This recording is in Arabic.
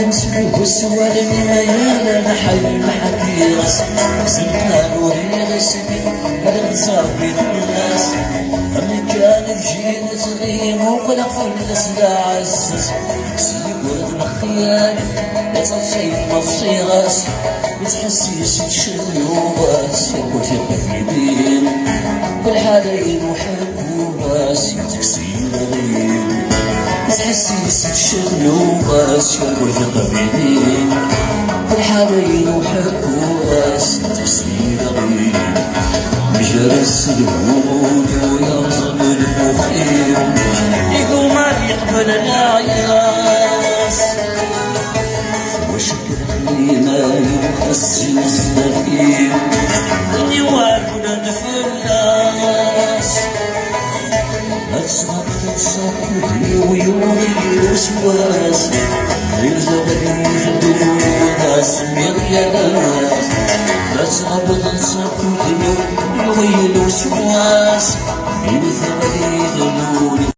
مسلوك وسوالي ميانا نحل المحاكيرس زلنا نوري غسبي هذا صافي الناس أمي كان جيل صغير وقلق فلس لا عزز سيب ورد الخيال يتصيب مفصي راس متحسيش تشلوباس يقول في قلبي بالحالين وحبوباس تكسير غيب متحسيش تشلوباس يقول في قلبي بالحالين وحبوباس تكسير غيب مجرس الهون ويرزم المخيم يقول ما يقبل العياس وشكر ما يخسي مستقيم اني والولد في الناس تصبني ويوري الوسواس يرزق يجدو ناس مليانات تصبني ويوري الوسواس يرزق يجدو